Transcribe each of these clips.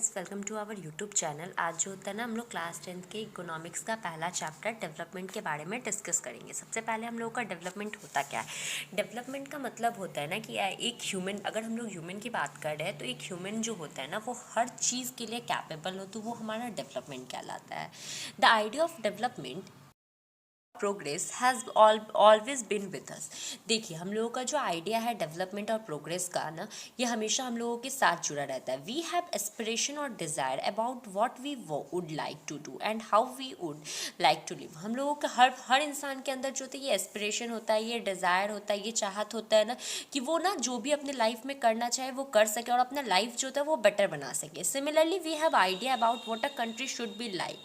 Guys, welcome to our YouTube channel. आज जो होता है ना, हम लोग क्लास 10th के इकोनॉमिक्स का पहला चैप्टर डेवलपमेंट के बारे में डिस्कस करेंगे। सबसे पहले हम लोगों का डेवलपमेंट होता क्या है। डेवलपमेंट का मतलब होता है ना कि एक ह्यूमन, अगर हम लोग ह्यूमन की बात कर रहे हैं तो एक ह्यूमन जो होता है ना वो हर चीज़ के लिए कैपेबल हो, तो वो हमारा डेवलपमेंट कहलाता है। The idea of development progress has always been with us. देखिए, हम लोगों का जो आइडिया है डेवलपमेंट और प्रोग्रेस का ना, ये हमेशा हम लोगों के साथ जुड़ा रहता है। वी हैव एस्पिरेशन और desire about what we would like to do and how we would like to live. हम लोगों का हर इंसान के अंदर जो होता है ये एस्पिरेशन होता है, ये डिज़ायर होता है, ये चाहत होता है ना कि वो ना जो भी अपने लाइफ में करना चाहे वो कर सके और अपना लाइफ जो होता है वो बेटर बना सके। Similarly we have idea about what a country should be like.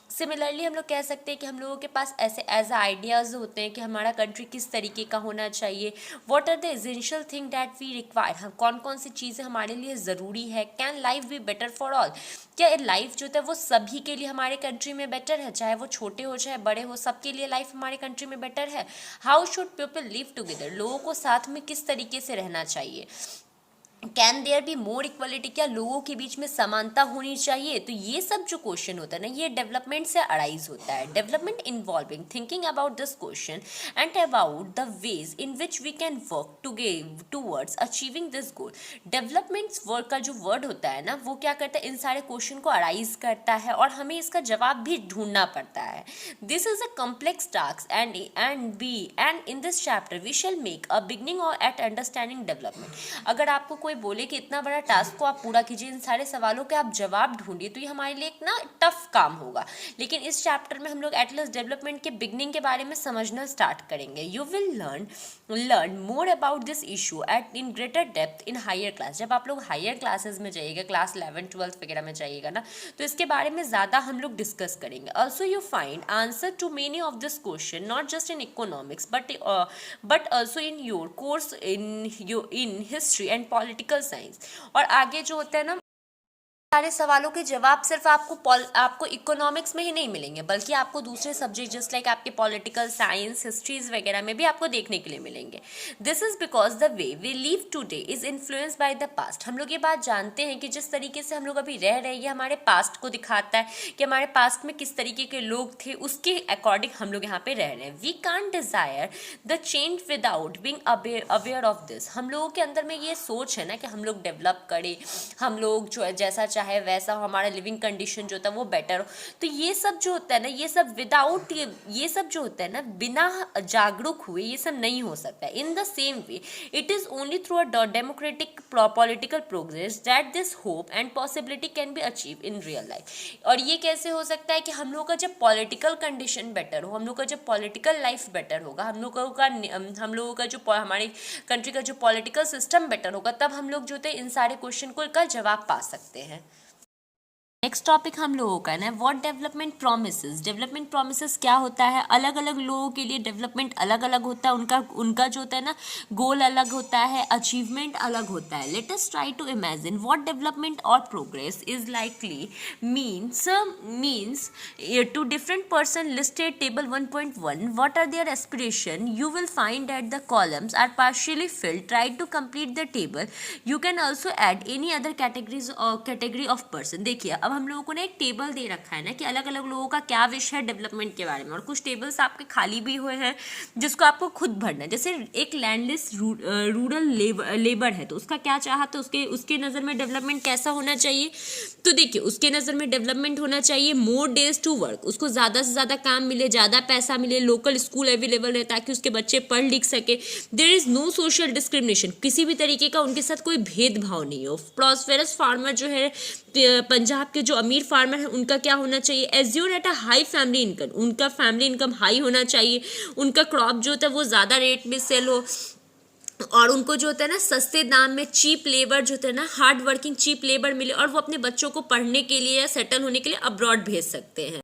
Similarly हम लोग कह सकते हैं कि हम लोगों के पास ऐसे एज आइडियाज़ होते हैं कि हमारा कंट्री किस तरीके का होना चाहिए। What are the essential thing that we require, हम कौन कौन सी चीज़ें हमारे लिए ज़रूरी है। Can life be better for all, क्या लाइफ जो है वो सभी के लिए हमारे कंट्री में बेटर है, चाहे वो छोटे हो चाहे बड़े हो, सबके लिए लाइफ हमारे कंट्री में बेटर है। How should people live together, लोगों को साथ में किस तरीके से रहना चाहिए। Can there be more equality, क्या लोगों के बीच में समानता होनी चाहिए। तो ये सब जो क्वेश्चन होता है ना, ये डेवलपमेंट से अराइज होता है। Development involving thinking about this question and about the ways in which we can work towards achieving this goal. Development work का जो वर्ड होता है ना, वो क्या करता है, इन सारे क्वेश्चन को अराइज करता है और हमें इसका जवाब भी ढूंढना पड़ता है। This is a complex task and in this chapter we shall make a beginning और एट अंडरस्टैंडिंग डेवलपमेंट। अगर आपको कोई बोले कि इतना बड़ा टास्क को आप पूरा कीजिए, इन सारे सवालों के आप जवाब ढूंढिए, तो ये हमारे लिए एक ना टफ काम होगा। लेकिन इस चैप्टर में हम लोग एटलीस्ट डेवलपमेंट के बिगनिंग के बारे में समझना स्टार्ट करेंगे। You will learn more about this issue at in greater depth in higher class. जब आप लोग हायर क्लासेस में जाइएगा, क्लास 11 12 वगैरह में जाइएगा ना, तो इसके बारे में ज़्यादा हम लोग डिस्कस करेंगे। Also you find answer to many of this question not just in economics but also in your course in history and political science. और आगे जो होता है ना, सारे सवालों के जवाब सिर्फ आपको इकोनॉमिक्स में ही नहीं मिलेंगे, बल्कि आपको दूसरे सब्जेक्ट जस्ट लाइक आपके पॉलिटिकल साइंस, हिस्ट्रीज वगैरह में भी आपको देखने के लिए मिलेंगे। This is because the way we live today is influence by the past. हम लोग ये बात जानते हैं कि जिस तरीके से हम लोग अभी रह रहे हैं, ये हमारे पास्ट को दिखाता है कि हमारे पास्ट में किस तरीके के लोग थे, उसके अकॉर्डिंग हम लोग यहाँ पे रह रहे हैं। We can't desire the change without being aware of this. हम लोगों के अंदर में ये सोच है ना कि हम लोग डेवलप करें, हम लोग जो जैसा चाहे वैसा हो, हमारा लिविंग कंडीशन जो होता है वो बेटर हो। तो ये सब जो होता है ना, ये सब विदाउट ये सब जो होता है ना, बिना जागरूक हुए ये सब नहीं हो सकता है। In the same way it is only through a democratic political progress that this hope and possibility can be achieve in real life. और ये कैसे हो सकता है कि हम लोग का जब पॉलिटिकल कंडीशन बेटर हो, हम लोग का जब पॉलिटिकल लाइफ बेटर होगा, हम लोगों का जो हमारी कंट्री का जो पॉलिटिकल सिस्टम बेटर होगा, तब हम लोग जो होते हैं इन सारे क्वेश्चन को का जवाब पा सकते हैं। नेक्स्ट टॉपिक हम लोगों का ना, what development promises. Development promises क्या होता है। अलग अलग लोगों के लिए डेवलपमेंट अलग अलग होता है, उनका जो होता है ना गोल अलग होता है, अचीवमेंट अलग होता है। Let us try to imagine what development or progress is likely means to different person listed table 1.1 what are there aspiration. You will find that the columns are partially filled. Try to complete the table. You can also add any other category of person. देखिए, अब हम लोगों को ना एक table दे रखा है ना कि अलग अलग लोगों का क्या विश है डेवलपमेंट के बारे में, और कुछ टेबल्स आपके खाली भी हुए हैं जिसको आपको खुद भरना है। जैसे एक लैंडलेस रूरल लेबर है, तो उसका क्या चाहता है, उसके नज़र में डेवलपमेंट कैसा होना चाहिए। तो देखिए, उसके नज़र में डेवलपमेंट होना चाहिए मोर डेज टू वर्क, उसको ज़्यादा से ज़्यादा काम मिले, ज़्यादा पैसा मिले, लोकल स्कूल अवेलेबल रहे ताकि उसके बच्चे पढ़ लिख सके। There is no social discrimination, किसी भी तरीके का उनके साथ कोई भेदभाव नहीं हो। प्रॉस्पेरस फार्मर जो है, पंजाब के जो अमीर फार्मर है, उनका क्या होना चाहिए, Azure at a high family income, उनका फैमिली इनकम हाई होना चाहिए, उनका क्रॉप जो होता है वो ज़्यादा रेट में सेल हो, और उनको जो होता है ना सस्ते दाम में चीप लेबर जो होता है ना, हार्ड वर्किंग चीप लेबर मिले, और वो अपने बच्चों को पढ़ने के लिए या सेटल होने के लिए अब्रॉड भेज सकते हैं।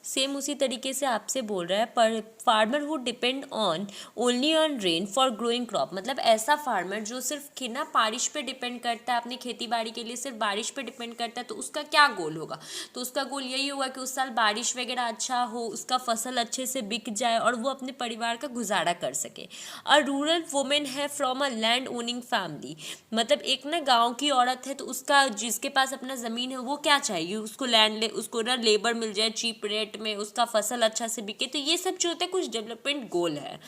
सेम उसी तरीके से आपसे बोल रहा है, पर farmer who depend on only on rain for growing crop, मतलब ऐसा फार्मर जो सिर्फ ना बारिश पे डिपेंड करता है, अपनी खेती बाड़ी के लिए सिर्फ बारिश पे डिपेंड करता है, तो उसका क्या गोल होगा? तो उसका गोल यही होगा कि उस साल बारिश वगैरह अच्छा हो, उसका फसल अच्छे से बिक जाए और वो अपने परिवार का गुजारा कर सके। अ रूरल वुमेन है from a land owning family, मतलब एक ना गाँव की औरत है, तो उसका जिसके पास अपना ज़मीन है वो क्या चाहिए? उसको उसको ना लेबर मिल जाए चीप रेट में, उसका फसल अच्छा से बिके। तो ये सब जो होता है कुछ डेवलपमेंट गोल है।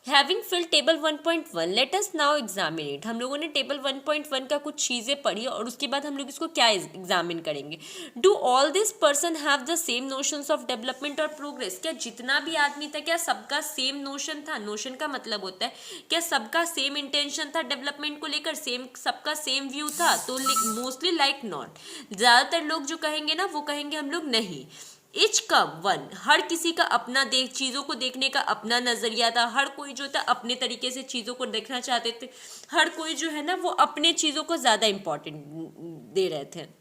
Having fill table 1.1 let us now examine it. हम लोगों ने टेबल 1.1 का कुछ चीज़ें पढ़ी और उसके बाद हम लोग इसको क्या एग्जामिन करेंगे। Do all this person have the same notions of development or progress, क्या जितना भी आदमी था क्या सबका सेम नोशन था? नोशन का मतलब होता है क्या सबका सेम इंटेंशन था डेवलपमेंट को लेकर, सेम सबका सेम व्यू था? तो मोस्टली लाइक नॉट, ज़्यादातर लोग जो कहेंगे ना वो कहेंगे हम लोग नहीं। इच कम वन, हर किसी का अपना चीज़ों को देखने का अपना नज़रिया था, हर कोई जो था अपने तरीके से चीज़ों को देखना चाहते थे, हर कोई जो है ना वो अपने चीज़ों को ज़्यादा इम्पोर्टेंट दे रहे थे।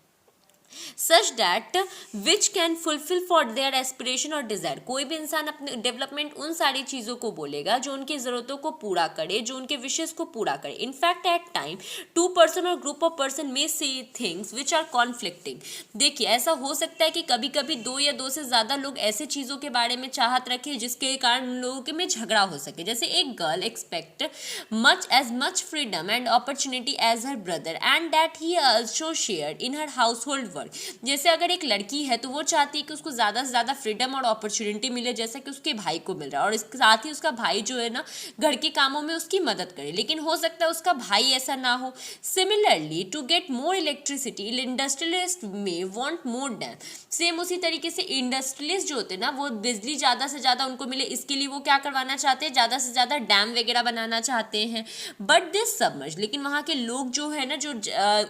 Such that which can fulfil for their aspiration और डिज़ायर, कोई भी इंसान अपने डेवलपमेंट उन सारी चीज़ों को बोलेगा जो उनकी ज़रूरतों को पूरा करे, जो उनके विशेष को पूरा करे। इनफैक्ट एट टाइम 2 पर्सन और ग्रुप ऑफ पर्सन में see things which are conflicting, देखिए ऐसा हो सकता है कि कभी कभी 2 या 2 से ज़्यादा लोग ऐसे चीज़ों के बारे में चाहत रखें जिसके कारण उन लोगों के में झगड़ा हो सके। जैसे एक girl expect much freedom and opportunity as her brother and that he also share in her household work, जैसे अगर एक लड़की है तो वो चाहती है कि उसको ज़्यादा से ज़्यादा फ्रीडम और अपॉर्चुनिटी मिले जैसा कि उसके भाई को मिल रहा है, और इसके साथ ही उसका भाई जो है ना घर के कामों में उसकी मदद करे, लेकिन हो सकता है उसका भाई ऐसा ना हो। Similarly to get more electricity industrialist may want more dam, same उसी तरीके से इंडस्ट्रियलिस्ट जो होते हैं ना वो बिजली ज़्यादा से ज़्यादा उनको मिले, इसके लिए वो क्या करवाना चाहते हैं, ज़्यादा से ज़्यादा डैम वगैरह बनाना चाहते हैं। बट दिस सबमर्ज, लेकिन वहाँ के लोग जो है ना जो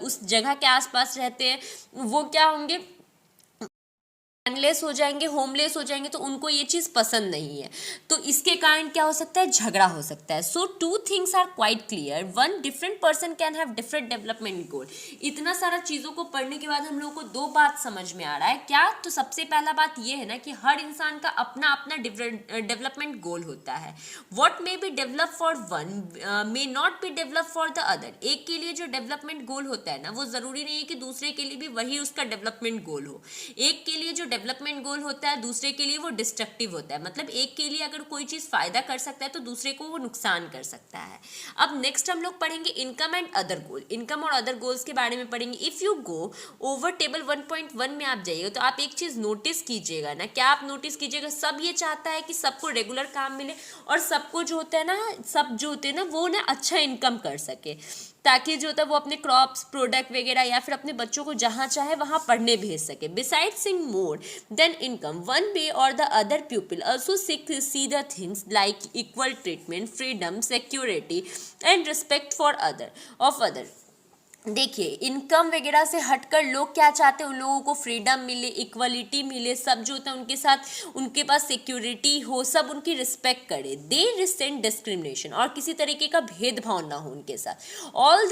उस जगह के आसपास रहते हैं वो क्या होंगे, अनलेस हो जाएंगे, होमलेस हो जाएंगे, तो उनको ये चीज़ पसंद नहीं है, तो इसके कारण क्या हो सकता है, झगड़ा हो सकता है। So 2 things are quite clear, 1 different person can have different development goal. इतना सारा चीज़ों को पढ़ने के बाद हम लोगों को 2 बात समझ में आ रहा है क्या, तो सबसे पहला बात ये है ना कि हर इंसान का अपना अपना डेवलपमेंट गोल होता है। What may be develop for one may not be develop for the other, एक के लिए जो डेवलपमेंट गोल होता है ना वो ज़रूरी नहीं है कि दूसरे के लिए भी वही उसका डेवलपमेंट गोल हो। एक के लिए जो डेवलपमेंट गोल होता है दूसरे के लिए वो डिस्ट्रक्टिव होता है, मतलब एक के लिए अगर कोई चीज़ फायदा कर सकता है तो दूसरे को वो नुकसान कर सकता है। अब नेक्स्ट हम लोग पढ़ेंगे income and other goal, income और अदर गोल्स के बारे में पढ़ेंगे। If you go over table 1.1 में आप जाइएगा तो आप एक चीज़ नोटिस कीजिएगा ना, क्या आप नोटिस कीजिएगा, सब ये चाहता है कि सबको रेगुलर काम मिले और सबको जो होता है ना, सब जो होते हैं ना वो ना अच्छा इनकम कर सके, ताकि जो होता है वो अपने क्रॉप्स प्रोडक्ट वगैरह या फिर अपने बच्चों को जहाँ चाहे वहाँ पढ़ने भेज सके। Beside sing more than income one way or the other people also see the things like equal treatment, freedom, security and respect for other. देखिए इनकम वगैरह से हटकर लोग क्या चाहते हैं, उन लोगों को फ्रीडम मिले, इक्वलिटी मिले, सब जो होता है उनके साथ उनके पास सिक्योरिटी हो, सब उनकी रिस्पेक्ट करे, दे रिसेंट डिस्क्रिमिनेशन, और किसी तरीके का भेदभाव ना हो उनके साथ। ऑल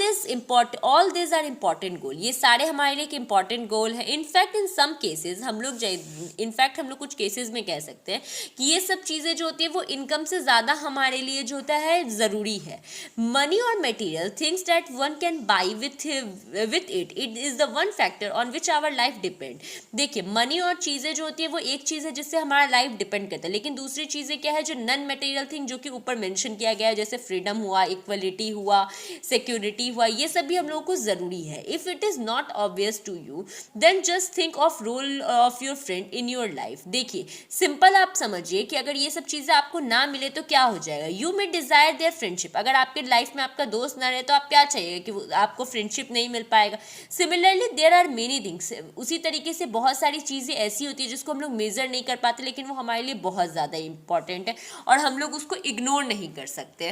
दिस आर इम्पॉर्टेंट गोल, ये सारे हमारे लिए एक इम्पॉर्टेंट गोल है। इनफैक्ट इन सम केसेज हम लोग कुछ केसेस में कह सकते हैं कि ये सब चीज़ें जो होती है वो इनकम से ज़्यादा हमारे लिए जो होता है ज़रूरी है। मनी और material things that one can buy with it is the one factor on which our life depend। देखिए मनी और चीज़ें जो होती है वो एक चीज़ है जिससे हमारा लाइफ डिपेंड करता है, लेकिन दूसरी चीज़ें क्या है जो नॉन मटेरियल थिंग जो कि ऊपर मेंशन किया गया है, जैसे फ्रीडम हुआ, इक्वलिटी हुआ, सिक्योरिटी हुआ, ये सब भी हम लोगों को ज़रूरी है। If it is not obvious to you then just think of role of your friend in your life. देखिए सिंपल आप समझिए कि अगर ये सब चीज़ें आपको ना मिले तो क्या हो जाएगा, you may desire their friendship, अगर आपके लाइफ में आपका दोस्त ना रहे तो आप क्या चाहिए कि आपको फ्रेंडशिप नहीं मिल पाएगा। Similarly there are many things, उसी तरीके से बहुत सारी चीज़ें ऐसी होती है जिसको हम लोग मेजर नहीं कर पाते लेकिन वो हमारे लिए बहुत ज़्यादा इंपॉर्टेंट है और हम लोग उसको इग्नोर नहीं कर सकते।